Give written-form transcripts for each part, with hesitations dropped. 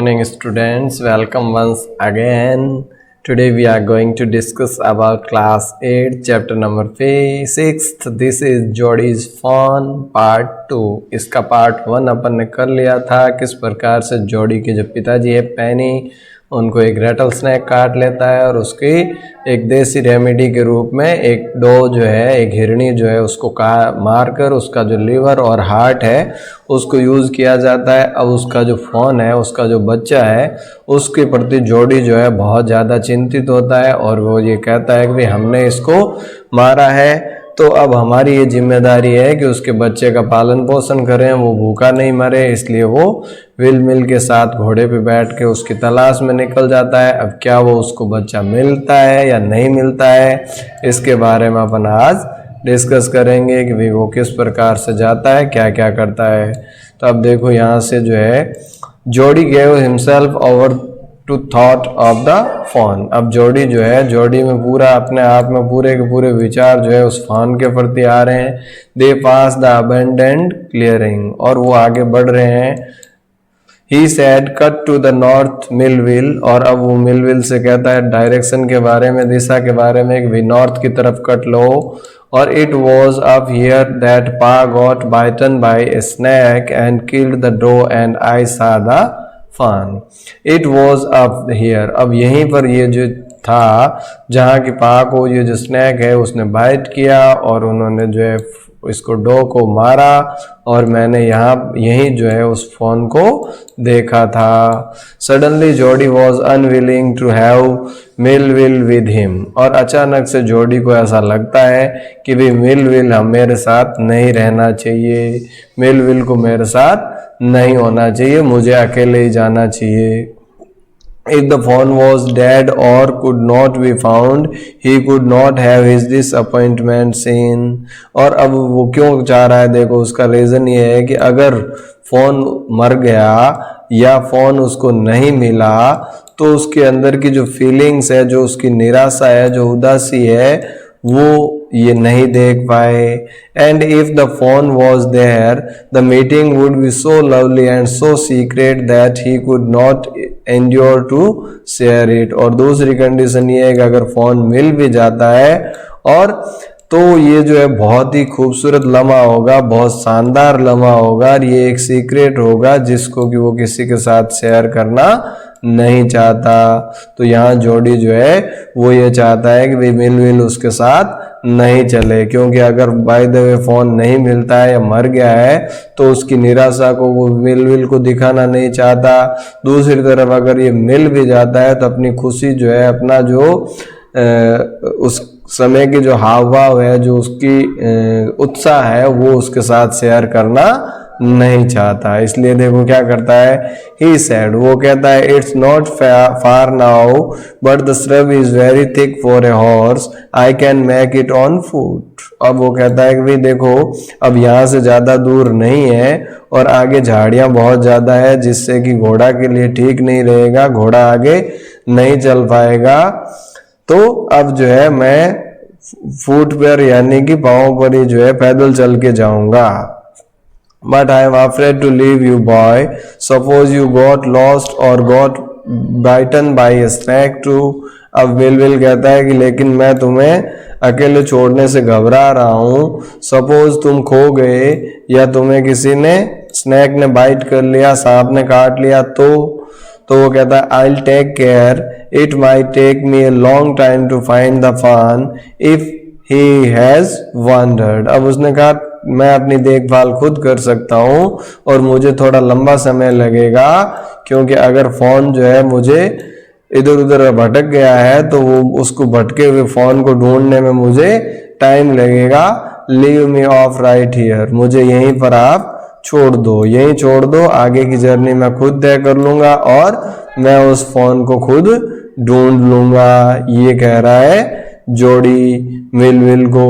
Morning students, welcome once again. Today we are going to discuss about class 8 chapter number 6. This is Jody's Phone part 2. इसका part 1 अपन ने कर लिया था किस प्रकार से जोडी के जो पिताजी है पैनी उनको एक रेटल स्नैक काट लेता है और उसकी एक देसी रेमेडी के रूप में एक डो जो है एक हिरणी जो है उसको मारकर उसका जो लीवर और हार्ट है उसको यूज़ किया जाता है। अब उसका जो फ़ोन है उसका जो बच्चा है उसके प्रति जोडी जो है बहुत ज़्यादा चिंतित होता है और वो ये कहता है कि भाई हमने इसको मारा है तो अब हमारी ये जिम्मेदारी है कि उसके बच्चे का पालन पोषण करें, वो भूखा नहीं मरे। इसलिए वो विल मिल के साथ घोड़े पे बैठ के उसकी तलाश में निकल जाता है। अब क्या वो उसको बच्चा मिलता है या नहीं मिलता है, इसके बारे में अपन आज डिस्कस करेंगे कि भाई वो किस प्रकार से जाता है, क्या क्या करता है। तो अब देखो यहाँ से जो है Jody gave himself over to thought of the fawn. अब जोडी जो है जोडी में पूरा अपने आप में पूरे के पूरे विचार जो है उस फोन के प्रति आ रहे हैं। They pass the abandoned clearing और वो आगे बढ़ रहे हैं। He said cut to the north Millwheel और अब वो मिलविल से कहता है डायरेक्शन के बारे में, दिशा के बारे में कि भाई नॉर्थ की तरफ कट लो। और it was up here that pa got bitten by a snake and killed the doe and I saw the fawn. It was up here, अब यहीं पर ये जो था जहाँ की पा को ये जो स्नैक है उसने बाइट किया और उन्होंने जो है इसको डो को मारा और मैंने यहीं जो है उस फोन को देखा था। Suddenly Jody was unwilling to have Millwheel with him और अचानक से जोडी को ऐसा लगता है कि भी मिलविल हम मेरे साथ नहीं रहना चाहिए, मिलविल को मेरे साथ नहीं होना चाहिए, मुझे अकेले ही जाना चाहिए। If the phone was dead or could not be found, he could not have his disappointment seen। और अब वो क्यों चाह रहा है, देखो उसका रीज़न ये है कि अगर फ़ोन मर गया या फ़ोन उसको नहीं मिला तो उसके अंदर की जो फीलिंग्स है, जो उसकी निराशा है, जो उदासी है, वो ये नहीं देख पाए। And if the fawn was there the meeting would be so lovely and so secret that he could not endure to share it. और दूसरी कंडीशन ये है कि अगर फोन मिल भी जाता है और तो ये जो है बहुत ही खूबसूरत लम्हा होगा, बहुत शानदार लम्हा होगा और ये एक सीक्रेट होगा जिसको कि वो किसी के साथ शेयर करना नहीं चाहता। तो यहाँ जोडी जो है वो ये चाहता है कि भाई मिलविल उसके साथ नहीं चले, क्योंकि अगर बाय द वे फोन नहीं मिलता है या मर गया है तो उसकी निराशा को वो मिलविल को दिखाना नहीं चाहता। दूसरी तरफ अगर ये मिल भी जाता है तो अपनी खुशी जो है, अपना जो उस समय की जो हाव भाव है, जो उसकी उत्साह है, वो उसके साथ शेयर करना नहीं चाहता। इसलिए देखो क्या करता है, ही सैड, वो कहता है it's not far now but the scrub is very thick for a horse, I can make it on foot. अब वो कहता है कि भाई देखो अब यहाँ से ज़्यादा दूर नहीं है और आगे झाड़ियाँ बहुत ज़्यादा है जिससे कि घोड़ा के लिए ठीक नहीं रहेगा, घोड़ा आगे नहीं चल पाएगा। तो अब जो है मैं फुट पर यानी कि पाँव पर ही जो है पैदल चल के जाऊंगा। But I am afraid to leave you, boy. Suppose you got lost or got bitten by a snake too। अब विल कहता है कि लेकिन मैं तुम्हें अकेले छोड़ने से घबरा रहा हूँ। सपोज तुम खो गए या तुम्हें किसी ने स्नैक ने बाइट कर लिया, सांप ने काट लिया तो वो कहता है I'll take care, it might take me a long time to find the fun if he has wandered। अब उसने कहा मैं अपनी देखभाल खुद कर सकता हूँ और मुझे थोड़ा लंबा समय लगेगा, क्योंकि अगर फ़ोन जो है मुझे इधर उधर भटक गया है तो वो उसको भटके हुए फ़ोन को ढूंढने में मुझे टाइम लगेगा। Leave me of right here, मुझे यहीं पर आप छोड़ दो, यहीं छोड़ दो, आगे की जर्नी मैं खुद तय कर लूँगा और मैं उस फ़ोन को खुद ढूंढ लूँगा। ये कह रहा है जोडी मिलविल को।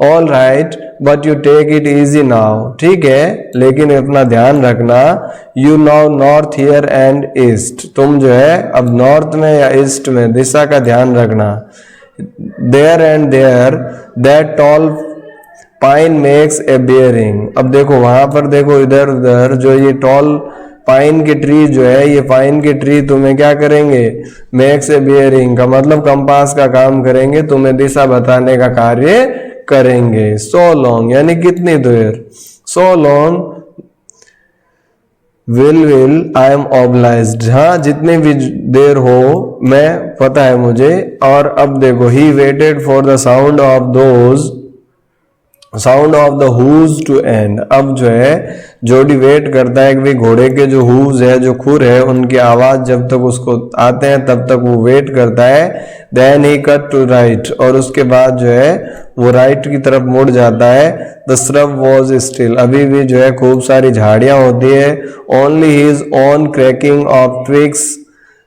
All right but you take it easy now, ठीक है लेकिन अपना ध्यान रखना। You now north here and east, तुम जो है अब नॉर्थ में या ईस्ट में दिशा का ध्यान रखना। There and there that tall pine makes a bearing. अब देखो वहां पर देखो इधर उधर जो ये टॉल पाइन के ट्री जो है, ये पाइन के ट्री तुम्हें क्या करेंगे, मेक्स ए बियरिंग का मतलब कंपास का काम करेंगे, तुम्हें दिशा बताने का कार्य करेंगे। सो लॉन्ग यानी कितनी देर, so long will I am obliged, हाँ जितनी भी देर हो मैं, पता है मुझे। और अब देखो, he waited for the sound of the hooves to end, अब जो है जोड़ी वेट करता है कि भाई घोड़े के जो हूज है, जो खुर है, उनकी आवाज जब तक उसको आते हैं तब तक वो वेट करता है। Then he cut to right, और उसके बाद जो है वो राइट की तरफ मुड़ जाता है। द श्रब वॉज स्टिल, अभी भी जो है खूब सारी झाड़ियां होती है। Only his own cracking of twigs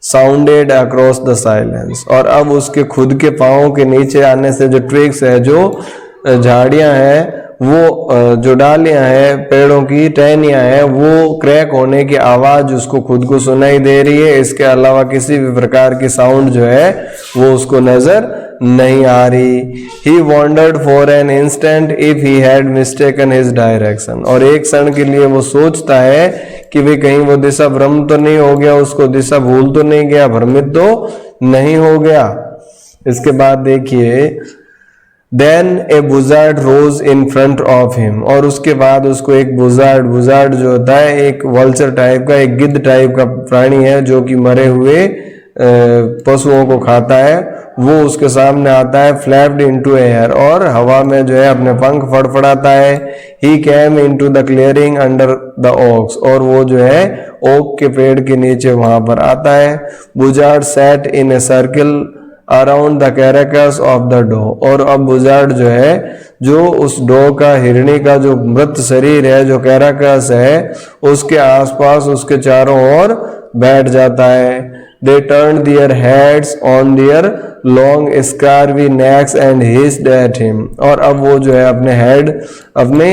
sounded across the silence, और अब उसके खुद के पाँव के नीचे आने से जो ट्विग्स है, जो झाड़ियां हैं, वो जो डालियां हैं, पेड़ों की टहनियां हैं, वो क्रैक होने की आवाज उसको खुद को सुनाई दे रही है। इसके अलावा किसी भी प्रकार की साउंड जो है वो उसको नजर नहीं आ रही। He wondered for an instant if he had mistaken his direction, और एक क्षण के लिए वो सोचता है कि भाई कहीं वो दिशा भ्रम तो नहीं हो गया, उसको दिशा भूल तो नहीं गया, भ्रमित तो नहीं हो गया। इसके बाद देखिए, then a buzzard rose in front of him, और उसके बाद उसको एक बुजार्ड जो होता है एक वल्चर टाइप का, एक गिद्ध टाइप का प्राणी है जो कि मरे हुए पशुओं को खाता है, वो उसके सामने आता है। फ्लैप्ड इनटू एयर, और हवा में जो है अपने पंख फड़फड़ाता है। He came into the clearing under the oaks, और वो जो है ओक के पेड़ के नीचे वहां पर आता है। Buzzard sat in a circle around the carcass of the doe, और अब बुजार्ड जो है, जो उस डो का, हिरणी का जो मृत शरीर है, जो कैरेकस है, उसके आसपास उसके चारों ओर बैठ जाता है। They turn their heads on their long scrawny necks and hissed at him, और अब वो जो है अपने हेड, अपने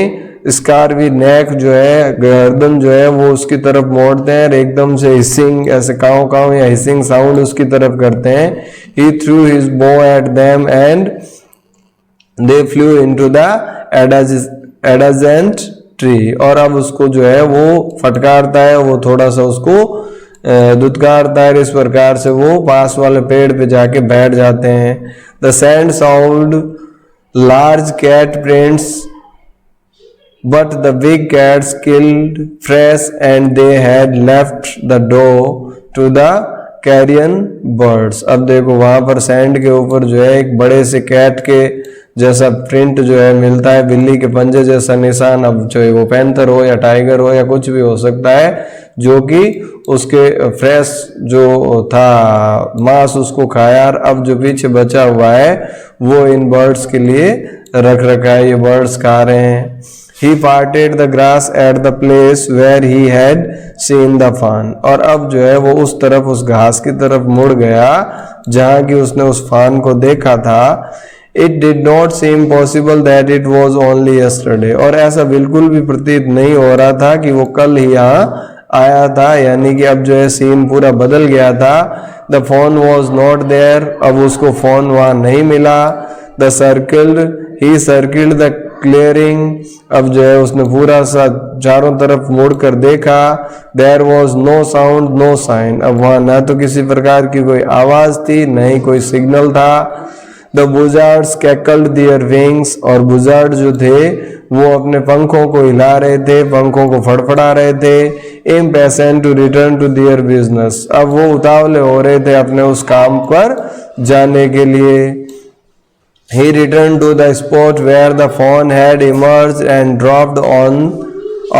स्कारवी नेक जो है, गर्दन जो है, वो उसकी तरफ मोड़ते हैं, एकदम से हिसिंग, ऐसे काव काव या हिसिंग साउंड उसकी तरफ करते हैं। He threw his bow at them and they flew into the adjacent tree, और अब उसको जो है वो फटकारता है, वो थोड़ा सा उसको दुत्कारता है। इस प्रकार से वो पास वाले पेड़ पे जाके बैठ जाते हैं। The sand sound large cat prints but the big cats killed fresh and they had left the doe to the carrion birds। अब देखो वहां पर सैंड के ऊपर जो है एक बड़े से कैट के जैसा प्रिंट जो है मिलता है, बिल्ली के पंजे जैसा निशान। अब चाहे वो पैंथर हो या टाइगर हो या कुछ भी हो सकता है, जो कि उसके फ्रेश जो था मांस उसको खाया, और अब जो पीछे बचा हुआ है वो इन बर्ड्स के लिए रख रखा है, ये बर्ड्स खा रहे हैं। He parted the grass at the place where he had seen the fawn, और अब जो है वो उस तरफ, उस घास की तरफ मुड़ गया जहां की उसने उस फान को देखा था। It did not seem possible that it was only yesterday, और ऐसा बिल्कुल भी प्रतीत नहीं हो रहा था कि वो कल ही यहाँ आया था, यानी कि अब जो है सीन पूरा बदल गया था। The fawn was not there, अब उसको फान वहां नहीं मिला। He circled the clearing, अब जो है उसने पूरा सा चारों तरफ मुड़कर देखा। There was no sound, no sign, अब वहां ना तो किसी प्रकार की कोई आवाज थी, न ही कोई सिग्नल था। The buzzards cackled their wings, और बुजार्ड जो थे वो अपने पंखों को हिला रहे थे, पंखों को फड़फड़ा रहे थे। Impatient to return to their business, अब वो उतावले हो रहे थे अपने उस काम पर जाने के लिए। He returned to the spot where the fawn had emerged and dropped on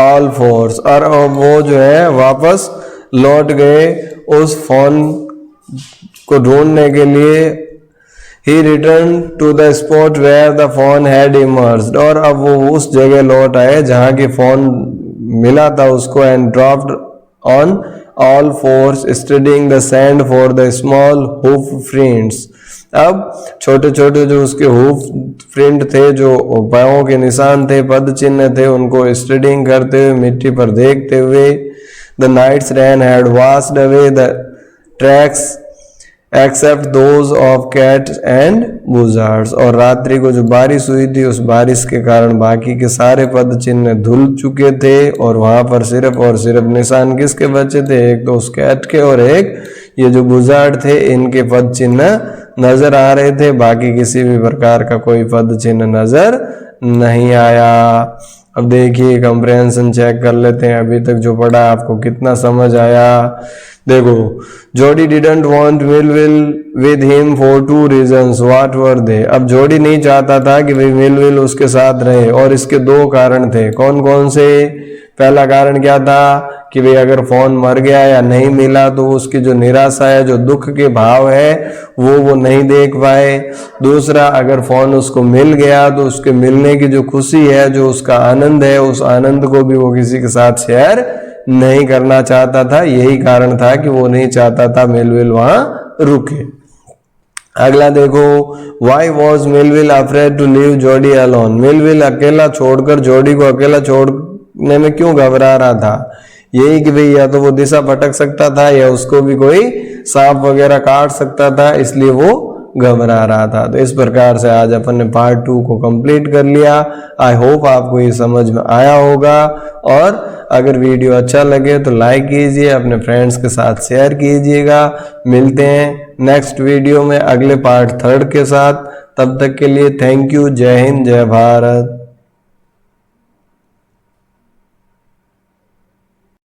all fours, और वो जो है वापस लौट गए उस फॉन को ढूंढने के लिए। He returned to the spot where the fawn had emerged, और अब वो उस जगह लौट आए जहां की फॉन मिला था उसको। And dropped on all fours, studying the sand for the small hoof prints, अब छोटे छोटे जो उसके हूफ प्रिंट थे, जो पाँवों के निशान थे, पद चिन्ह थे, उनको स्टडिंग करते हुए, मिट्टी पर देखते हुए। The night's rain had washed away the tracks except those of cats and buzzards. और रात्रि को जो बारिश हुई थी उस बारिश के कारण बाकी के सारे पद चिन्ह धुल चुके थे और वहां पर सिर्फ और सिर्फ निशान किसके बचे थे, एक तो उस कैट के और एक ये जो बुजार्ड थे इनके पद चिन्ह नजर आ रहे थे, बाकी किसी भी प्रकार का कोई पद चिन्ह नजर नहीं आया। अब देखिए कंप्रेहेंशन चेक कर लेते हैं, अभी तक जो पढ़ा आपको कितना समझ आया। देखो, Jody didn't want Millwheel with him for 2 reasons, what were they. अब जोडी नहीं चाहता था कि भाई मिलविल उसके साथ रहे और इसके 2 कारण थे। कौन कौन से? पहला कारण क्या था कि भाई अगर फोन मर गया या नहीं मिला तो उसकी जो निराशा है, जो दुख के भाव है वो नहीं देख पाए। दूसरा, अगर फोन उसको मिल गया तो उसके मिलने की जो खुशी है, जो उसका आनंद है, उस आनंद को भी वो किसी के साथ शेयर नहीं करना चाहता था। यही कारण था कि वो नहीं चाहता था मेलविल वहां रुके। अगला देखो, why was Millwheel afraid to leave Jody alone. Millwheel अकेला छोड़कर जोडी को अकेला छोड़ने में क्यों घबरा रहा था? यही कि भाई या तो वो दिशा भटक सकता था या उसको भी कोई सांप वगैरह काट सकता था, इसलिए वो घबरा रहा था। तो इस प्रकार से आज अपन ने पार्ट 2 को कंप्लीट कर लिया। आई होप आपको ये समझ में आया होगा, और अगर वीडियो अच्छा लगे तो लाइक कीजिए, अपने फ्रेंड्स के साथ शेयर कीजिएगा। मिलते हैं नेक्स्ट वीडियो में अगले पार्ट 3 के साथ। तब तक के लिए थैंक यू। जय हिंद, जय भारत।